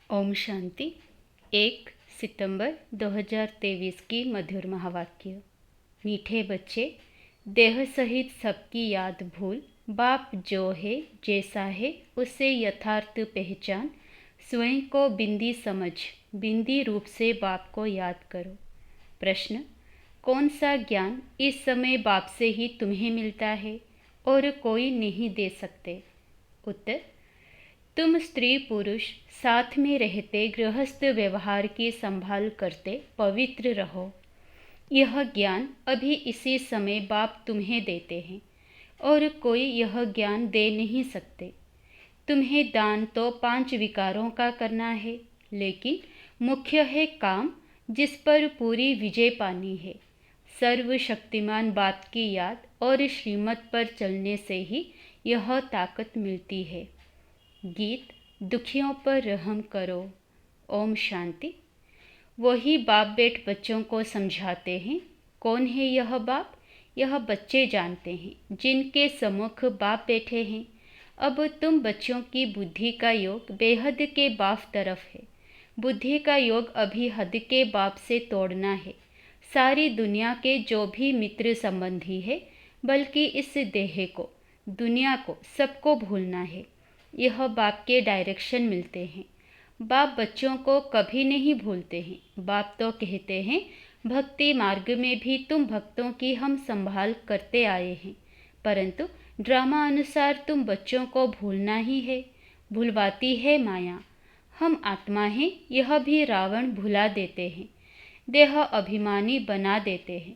ओम शांति। 1 सितंबर 2023 की मधुर महावाक्य। मीठे बच्चे, देह सहित सबकी याद भूल, बाप जो है जैसा है उसे यथार्थ पहचान, स्वयं को बिंदी समझ, बिंदी रूप से बाप को याद करो। प्रश्न: कौन सा ज्ञान इस समय बाप से ही तुम्हें मिलता है और कोई नहीं दे सकते? उत्तर: तुम स्त्री पुरुष साथ में रहते गृहस्थ व्यवहार की संभाल करते पवित्र रहो। यह ज्ञान अभी इसी समय बाप तुम्हें देते हैं और कोई यह ज्ञान दे नहीं सकते। तुम्हें दान तो 5 विकारों का करना है, लेकिन मुख्य है काम जिस पर पूरी विजय पानी है। सर्वशक्तिमान बाप की याद और श्रीमत पर चलने से ही यह ताकत मिलती है। गीत: दुखियों पर रहम करो। ओम शांति। वही बाप बेट बच्चों को समझाते हैं। कौन है यह बाप? यह बच्चे जानते हैं जिनके सम्मुख बाप बैठे हैं। अब तुम बच्चों की बुद्धि का योग बेहद के बाप तरफ है। बुद्धि का योग अभी हद के बाप से तोड़ना है। सारी दुनिया के जो भी मित्र संबंधी है, बल्कि इस देह को, दुनिया को, सबको भूलना है। यह बाप के डायरेक्शन मिलते हैं। बाप बच्चों को कभी नहीं भूलते हैं। बाप तो कहते हैं, भक्ति मार्ग में भी तुम भक्तों की हम संभाल करते आए हैं, परंतु ड्रामा अनुसार तुम बच्चों को भूलना ही है। भुलवाती है माया। हम आत्मा हैं, यह भी रावण भुला देते हैं, देह अभिमानी बना देते हैं।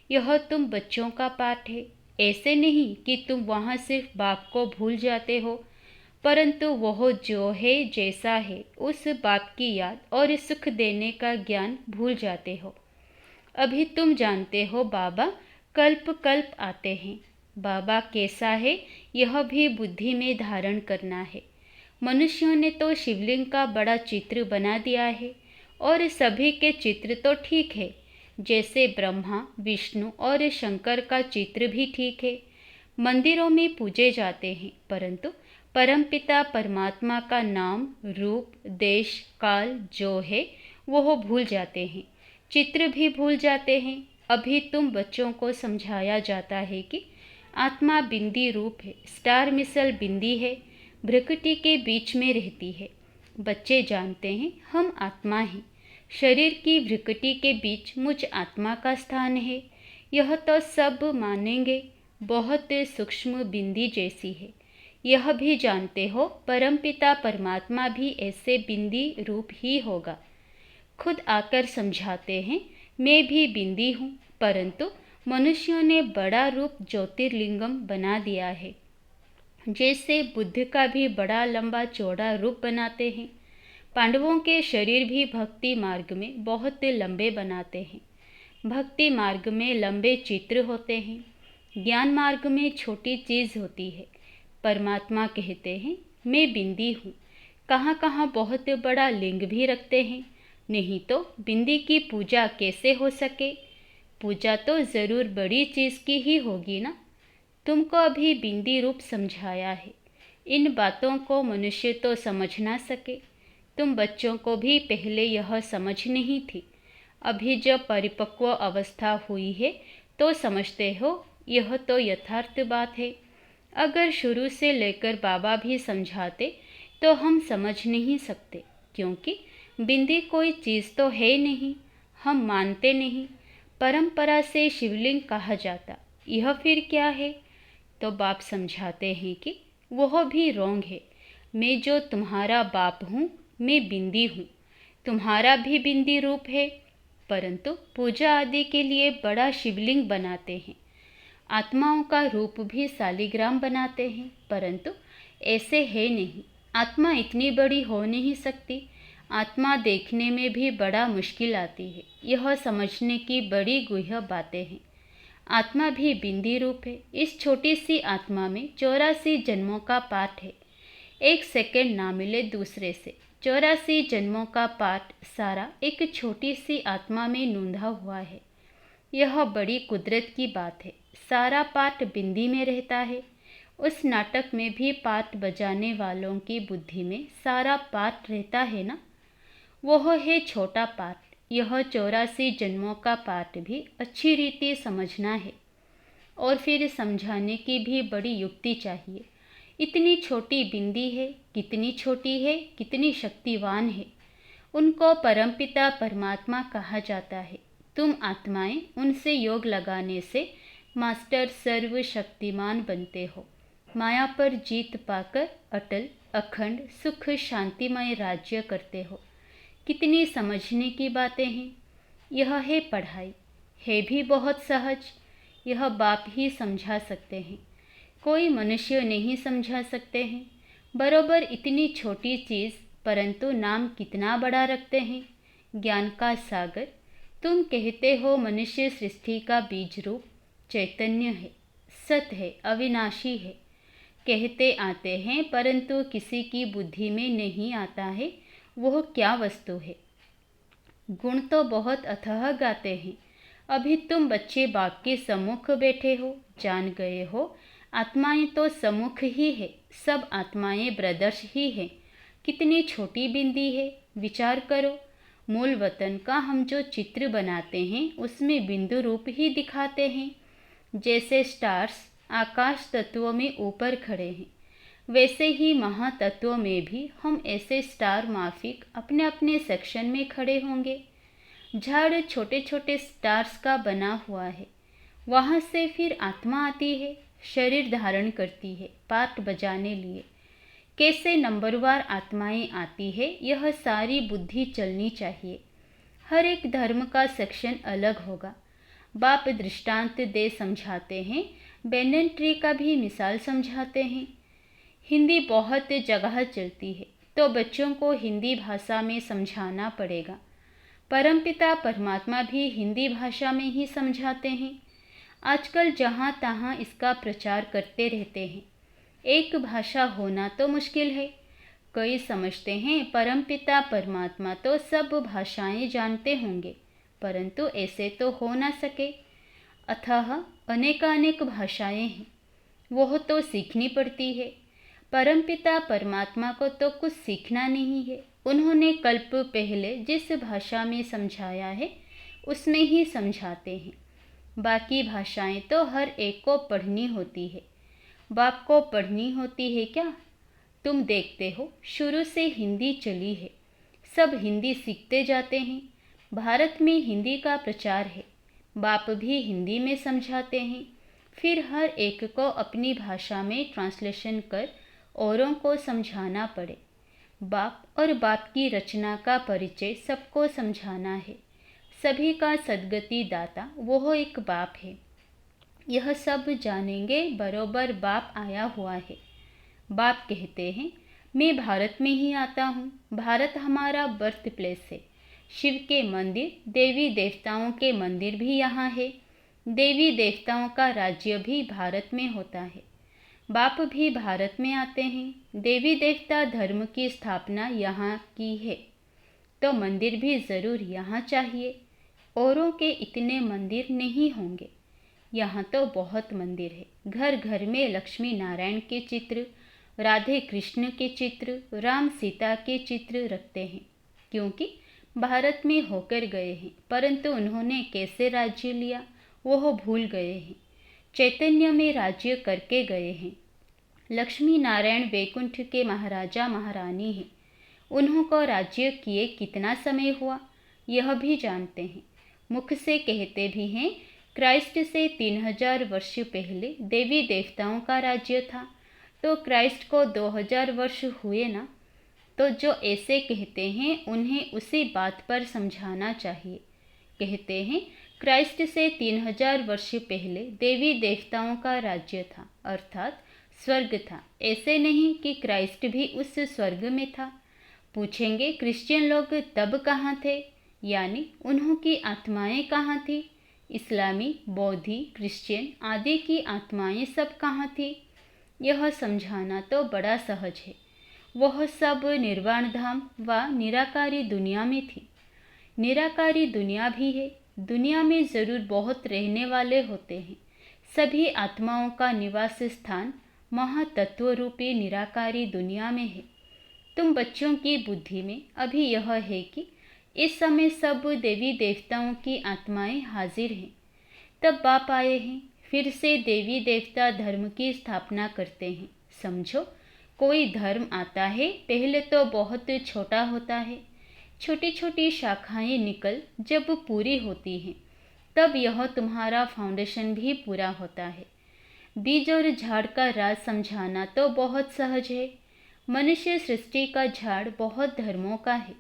यह तुम बच्चों का पाठ है। ऐसे नहीं कि तुम वहाँ सिर्फ बाप को भूल जाते हो, परंतु वह जो है जैसा है उस बाप की याद और सुख देने का ज्ञान भूल जाते हो। अभी तुम जानते हो बाबा कल्प कल्प आते हैं। बाबा कैसा है यह भी बुद्धि में धारण करना है। मनुष्यों ने तो शिवलिंग का बड़ा चित्र बना दिया है और सभी के चित्र तो ठीक है, जैसे ब्रह्मा, विष्णु और शंकर का चित्र भी ठीक है। मंदिरों में पूजे जाते हैं, परंतु परमपिता परमात्मा का नाम, रूप, देश, काल जो है वह भूल जाते हैं। चित्र भी भूल जाते हैं। अभी तुम बच्चों को समझाया जाता है कि आत्मा बिंदी रूप है, स्टार मिसल बिंदी है, भ्रकुटी के बीच में रहती है। बच्चे जानते हैं हम आत्मा हैं। शरीर की भ्रकुटी के बीच मुझ आत्मा का स्थान है। यह तो सब मानेंगे, बहुत सूक्ष्म बिंदी जैसी है। यह भी जानते हो परमपिता परमात्मा भी ऐसे बिंदी रूप ही होगा। खुद आकर समझाते हैं, मैं भी बिंदी हूँ, परंतु मनुष्यों ने बड़ा रूप ज्योतिर्लिंगम बना दिया है। जैसे बुद्ध का भी बड़ा लंबा चौड़ा रूप बनाते हैं। पांडवों के शरीर भी भक्ति मार्ग में बहुत लंबे बनाते हैं। भक्ति मार्ग में लंबे चित्र होते हैं, ज्ञान मार्ग में छोटी चीज़ होती है। परमात्मा कहते हैं, मैं बिंदी हूँ। कहाँ कहाँ बहुत बड़ा लिंग भी रखते हैं, नहीं तो बिंदी की पूजा कैसे हो सके? पूजा तो ज़रूर बड़ी चीज़ की ही होगी ना। तुमको अभी बिंदी रूप समझाया है। इन बातों को मनुष्य तो समझ ना सके। तुम बच्चों को भी पहले यह समझ नहीं थी। अभी जब परिपक्व अवस्था हुई है तो समझते हो। यह तो यथार्थ बात है। अगर शुरू से लेकर बाबा भी समझाते तो हम समझ नहीं सकते, क्योंकि बिंदी कोई चीज़ तो है नहीं, हम मानते नहीं। परंपरा से शिवलिंग कहा जाता, यह फिर क्या है? तो बाप समझाते हैं कि वह भी रोंग है। मैं जो तुम्हारा बाप हूँ, मैं बिंदी हूँ। तुम्हारा भी बिंदी रूप है, परंतु पूजा आदि के लिए बड़ा शिवलिंग बनाते हैं। आत्माओं का रूप भी शालिग्राम बनाते हैं, परंतु ऐसे है नहीं। आत्मा इतनी बड़ी हो नहीं सकती। आत्मा देखने में भी बड़ा मुश्किल आती है। यह समझने की बड़ी गुह्य बातें हैं। आत्मा भी बिंदी रूप है। इस छोटी सी आत्मा में 84 जन्मों का पाठ है। एक सेकंड ना मिले दूसरे से 84 जन्मों का पाठ सारा एक छोटी सी आत्मा में नूंधा हुआ है। यह बड़ी कुदरत की बात है। सारा पाठ बिंदी में रहता है। उस नाटक में भी पाठ बजाने वालों की बुद्धि में सारा पाठ रहता है ना। वह है छोटा पाठ। यह 84 जन्मों का पाठ भी अच्छी रीति समझना है और फिर समझाने की भी बड़ी युक्ति चाहिए। इतनी छोटी बिंदी है, कितनी छोटी है, कितनी शक्तिवान है। उनको परमपिता परमात्मा कहा जाता है। तुम आत्माएं उनसे योग लगाने से मास्टर सर्वशक्तिमान बनते हो। माया पर जीत पाकर अटल अखंड सुख शांतिमय राज्य करते हो। कितनी समझने की बातें हैं। यह है पढ़ाई, है भी बहुत सहज। यह बाप ही समझा सकते हैं, कोई मनुष्य नहीं समझा सकते हैं। बरोबर इतनी छोटी चीज़, परंतु नाम कितना बड़ा रखते हैं, ज्ञान का सागर। तुम कहते हो मनुष्य सृष्टि का बीज रूप चैतन्य है, सत्य है, अविनाशी है। कहते आते हैं, परंतु किसी की बुद्धि में नहीं आता है वह क्या वस्तु है। गुण तो बहुत अथाह गाते हैं। अभी तुम बच्चे बाप के सम्मुख बैठे हो, जान गए हो आत्माएं तो सम्मुख ही है, सब आत्माएं ब्रदर्स ही हैं। कितनी छोटी बिंदी है, विचार करो। मूल वतन का हम जो चित्र बनाते हैं उसमें बिंदु रूप ही दिखाते हैं। जैसे स्टार्स आकाश तत्वों में ऊपर खड़े हैं, वैसे ही महातत्वों में भी हम ऐसे स्टार माफिक अपने अपने सेक्शन में खड़े होंगे। झाड़ छोटे छोटे स्टार्स का बना हुआ है, वहाँ से फिर आत्मा आती है, शरीर धारण करती है पाठ बजाने लिए। कैसे नंबरवार आत्माएं आती है, यह सारी बुद्धि चलनी चाहिए। हर एक धर्म का सेक्शन अलग होगा। बाप दृष्टांत दे समझाते हैं, बेनन ट्री का भी मिसाल समझाते हैं। हिंदी बहुत जगह चलती है तो बच्चों को हिंदी भाषा में समझाना पड़ेगा। परमपिता परमात्मा भी हिंदी भाषा में ही समझाते हैं। आजकल जहाँ तहाँ इसका प्रचार करते रहते हैं। एक भाषा होना तो मुश्किल है। कई समझते हैं परमपिता परमात्मा तो सब भाषाएं जानते होंगे, परंतु ऐसे तो हो ना सके। अतः अनेकानेक भाषाएं हैं, वह तो सीखनी पड़ती है। परमपिता परमात्मा को तो कुछ सीखना नहीं है। उन्होंने कल्प पहले जिस भाषा में समझाया है उसमें ही समझाते हैं। बाकी भाषाएं तो हर एक को पढ़नी होती है। बाप को पढ़नी होती है क्या? तुम देखते हो शुरू से हिंदी चली है, सब हिंदी सीखते जाते हैं। भारत में हिंदी का प्रचार है, बाप भी हिंदी में समझाते हैं। फिर हर एक को अपनी भाषा में ट्रांसलेशन कर औरों को समझाना पड़े। बाप और बाप की रचना का परिचय सबको समझाना है। सभी का सद्गति दाता वो एक बाप है। यह सब जानेंगे बरोबर बाप आया हुआ है। बाप कहते हैं, मैं भारत में ही आता हूँ। भारत हमारा बर्थ प्लेस है। शिव के मंदिर, देवी देवताओं के मंदिर भी यहाँ है। देवी देवताओं का राज्य भी भारत में होता है। बाप भी भारत में आते हैं। देवी देवता धर्म की स्थापना यहाँ की है, तो मंदिर भी ज़रूर यहाँ चाहिए। औरों के इतने मंदिर नहीं होंगे, यहाँ तो बहुत मंदिर है। घर घर में लक्ष्मी नारायण के चित्र, राधे कृष्ण के चित्र, राम सीता के चित्र रखते हैं, क्योंकि भारत में होकर गए हैं, परंतु उन्होंने कैसे राज्य लिया वह भूल गए हैं। चैतन्य में राज्य करके गए हैं। लक्ष्मी नारायण वैकुंठ के महाराजा महारानी हैं। उन्हों को राज्य किए कितना समय हुआ यह भी जानते हैं। मुख से कहते भी हैं, क्राइस्ट से 3000 वर्ष पहले देवी देवताओं का राज्य था, तो क्राइस्ट को 2000 वर्ष हुए ना। तो जो ऐसे कहते हैं उन्हें उसी बात पर समझाना चाहिए। कहते हैं क्राइस्ट से 3000 वर्ष पहले देवी देवताओं का राज्य था, अर्थात स्वर्ग था। ऐसे नहीं कि क्राइस्ट भी उस स्वर्ग में था। पूछेंगे क्रिश्चियन लोग तब कहाँ थे, यानी उन्हों की आत्माएं कहाँ थी। इस्लामी, बौद्धि, क्रिश्चियन आदि की आत्माएं सब कहाँ थी। यह समझाना तो बड़ा सहज है। वह सब निर्वाण धाम व निराकारी दुनिया में थी। निराकारी दुनिया भी है। दुनिया में ज़रूर बहुत रहने वाले होते हैं। सभी आत्माओं का निवास स्थान महातत्व रूपी निराकारी दुनिया में है। तुम बच्चों की बुद्धि में अभी यह है कि इस समय सब देवी देवताओं की आत्माएं हाजिर हैं। तब बाप आए हैं, फिर से देवी देवता धर्म की स्थापना करते हैं। समझो, कोई धर्म आता है, पहले तो बहुत छोटा होता है। छोटी छोटी शाखाएं निकल जब पूरी होती हैं, तब यह तुम्हारा फाउंडेशन भी पूरा होता है। बीज और झाड़ का राज समझाना तो बहुत सहज है। मनुष्य सृष्टि का झाड़ बहुत धर्मों का है।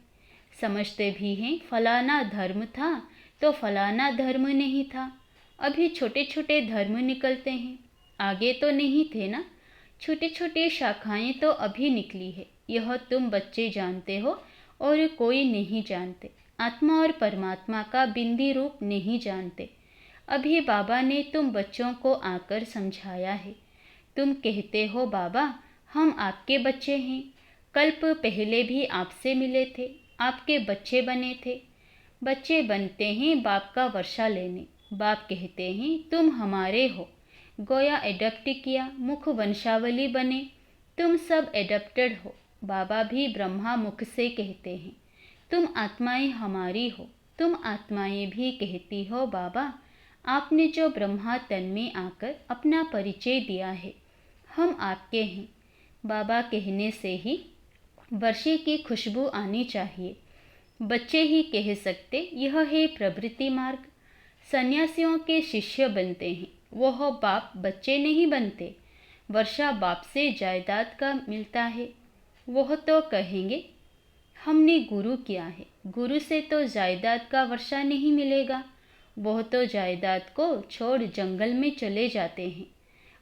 समझते भी हैं फलाना धर्म था तो फलाना धर्म नहीं था। अभी छोटे छोटे धर्म निकलते हैं, आगे तो नहीं थे ना। छोटी छोटी शाखाएं तो अभी निकली है। यह तुम बच्चे जानते हो और कोई नहीं जानते। आत्मा और परमात्मा का बिंदी रूप नहीं जानते। अभी बाबा ने तुम बच्चों को आकर समझाया है। तुम कहते हो बाबा हम आपके बच्चे हैं। कल्प पहले भी आपसे मिले थे, आपके बच्चे बने थे। बच्चे बनते हैं बाप का वर्षा लेने। बाप कहते हैं तुम हमारे हो। गोया एडप्ट किया, मुख वंशावली बने। तुम सब एडप्टेड हो। बाबा भी ब्रह्मा मुख से कहते हैं तुम आत्माएं हमारी हो। तुम आत्माएं भी कहती हो बाबा आपने जो ब्रह्मा तन में आकर अपना परिचय दिया है, हम आपके हैं। बाबा कहने से ही वर्षे की खुशबू आनी चाहिए। बच्चे ही कह सकते यह है प्रवृत्ति मार्ग। सन्यासियों के शिष्य बनते हैं, वह बाप बच्चे नहीं बनते। वर्षा बाप से जायदाद का मिलता है। वह तो कहेंगे हमने गुरु किया है, गुरु से तो जायदाद का वर्षा नहीं मिलेगा। वह तो जायदाद को छोड़ जंगल में चले जाते हैं।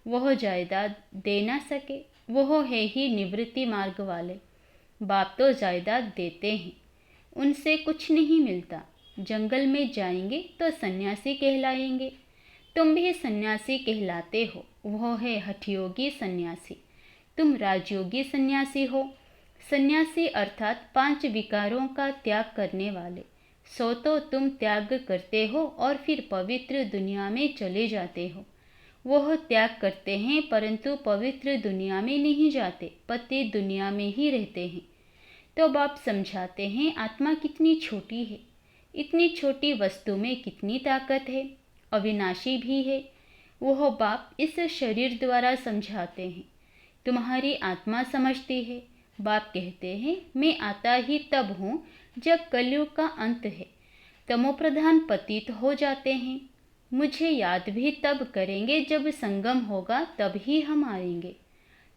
वह जायदाद दे ना सके, वह है ही निवृत्ति मार्ग वाले। बाप तो जायदाद देते हैं, उनसे कुछ नहीं मिलता। जंगल में जाएंगे तो सन्यासी कहलाएंगे। तुम भी सन्यासी कहलाते हो, वह है हठयोगी सन्यासी। तुम राजयोगी सन्यासी हो। सन्यासी अर्थात 5 विकारों का त्याग करने वाले। सो तो तुम त्याग करते हो और फिर पवित्र दुनिया में चले जाते हो। वह त्याग करते हैं परंतु पवित्र दुनिया में नहीं जाते, पति दुनिया में ही रहते हैं। तो बाप समझाते हैं आत्मा कितनी छोटी है, इतनी छोटी वस्तु में कितनी ताकत है, अविनाशी भी है। वह बाप इस शरीर द्वारा समझाते हैं। तुम्हारी आत्मा समझती है। बाप कहते हैं मैं आता ही तब हूँ जब कलयुग का अंत है। तमोप्रधान पतित हो जाते हैं। मुझे याद भी तब करेंगे जब संगम होगा, तब ही हम आएंगे।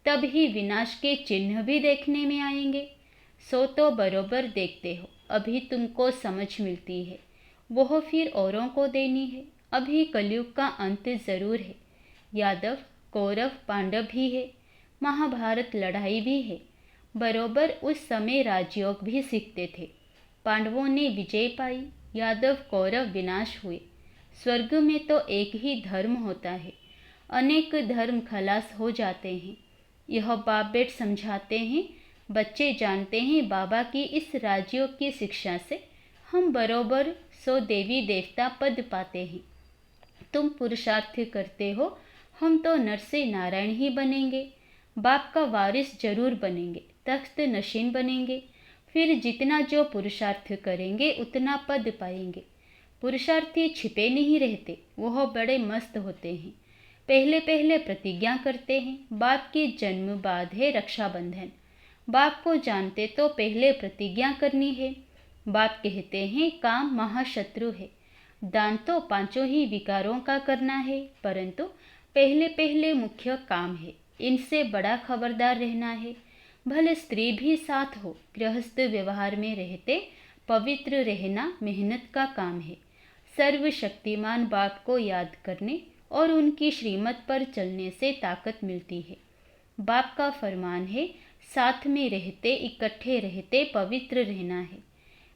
तब ही विनाश के चिन्ह भी देखने में आएंगे। सो तो बरोबर देखते हो, अभी तुमको समझ मिलती है, वह फिर औरों को देनी है। अभी कलयुग का अंत जरूर है। यादव कौरव पांडव भी है, महाभारत लड़ाई भी है। बरोबर उस समय राजयोग भी सीखते थे। पांडवों ने विजय पाई, यादव कौरव विनाश हुए। स्वर्ग में तो एक ही धर्म होता है, अनेक धर्म खलास हो जाते हैं। यह बाप बेट समझाते हैं। बच्चे जानते हैं बाबा की इस राजयोग की शिक्षा से हम बरोबर 100 देवी देवता पद पाते हैं। तुम पुरुषार्थ करते हो, हम तो नर से नारायण ही बनेंगे। बाप का वारिस जरूर बनेंगे, तख्त नशीन बनेंगे। फिर जितना जो पुरुषार्थ करेंगे उतना पद पाएंगे। पुरुषार्थी छिपे नहीं रहते, वह बड़े मस्त होते हैं। पहले पहले प्रतिज्ञा करते हैं। बाप के जन्म बाद है रक्षाबंधन। बाप को जानते तो पहले प्रतिज्ञा करनी है। बाप कहते हैं काम महाशत्रु है। दान तो 5 ही विकारों का करना है, परंतु पहले पहले मुख्य काम है। इनसे बड़ा खबरदार रहना है। भले स्त्री भी साथ हो, गृहस्थ व्यवहार में रहते पवित्र रहना मेहनत का काम है। सर्वशक्तिमान बाप को याद करने और उनकी श्रीमत पर चलने से ताकत मिलती है। बाप का फरमान है साथ में रहते इकट्ठे रहते पवित्र रहना है।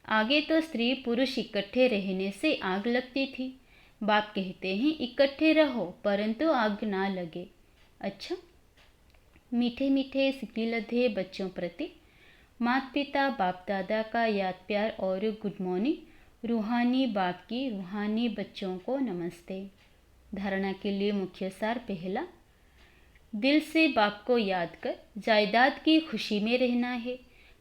आगे तो स्त्री पुरुष इकट्ठे रहने से आग लगती थी। बाप कहते हैं इकट्ठे रहो परंतु आग ना लगे। अच्छा, मीठे मीठे सिकिलधे बच्चों प्रति माता पिता बाप दादा का याद प्यार और गुड मॉर्निंग। रूहानी बाप की रूहानी बच्चों को नमस्ते। धारणा के लिए मुख्य सार पहला, दिल से बाप को याद कर जायदाद की खुशी में रहना है,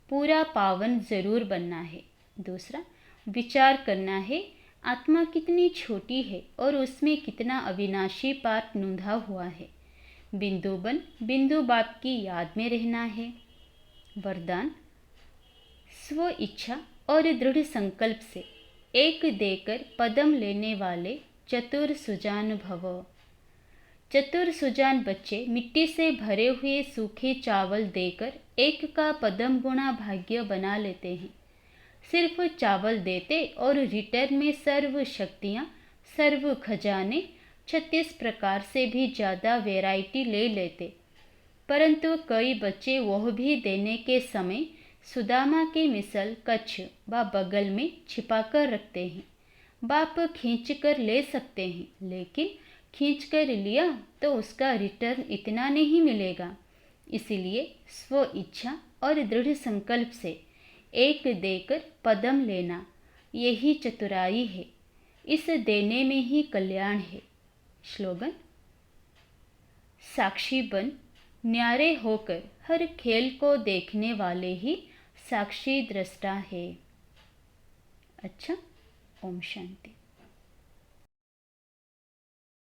पूरा पावन जरूर बनना है। दूसरा, विचार करना है आत्मा कितनी छोटी है और उसमें कितना अविनाशी पाठ नूंधा हुआ है। बिंदु बन बिंदु बाप की याद में रहना है। वरदान, स्व इच्छा और दृढ़ संकल्प से एक देकर पदम लेने वाले चतुर सुजान भव। चतुर सुजान बच्चे मिट्टी से भरे हुए सूखे चावल देकर एक का पदम गुणा भाग्य बना लेते हैं। सिर्फ चावल देते और रिटर्न में सर्व शक्तियाँ, सर्व खजाने, 36 प्रकार से भी ज़्यादा वैरायटी ले लेते। परंतु कई बच्चे वह भी देने के समय सुदामा की मिसल कच्छ व बगल में छिपाकर रखते हैं। बाप खींच कर ले सकते हैं, लेकिन खींच कर लिया तो उसका रिटर्न इतना नहीं मिलेगा। इसलिए स्व इच्छा और दृढ़ संकल्प से एक देकर पदम लेना, यही चतुराई है। इस देने में ही कल्याण है। स्लोगन, साक्षी बन न्यारे होकर हर खेल को देखने वाले ही साक्षी दृष्टा है। अच्छा, ओम शांति।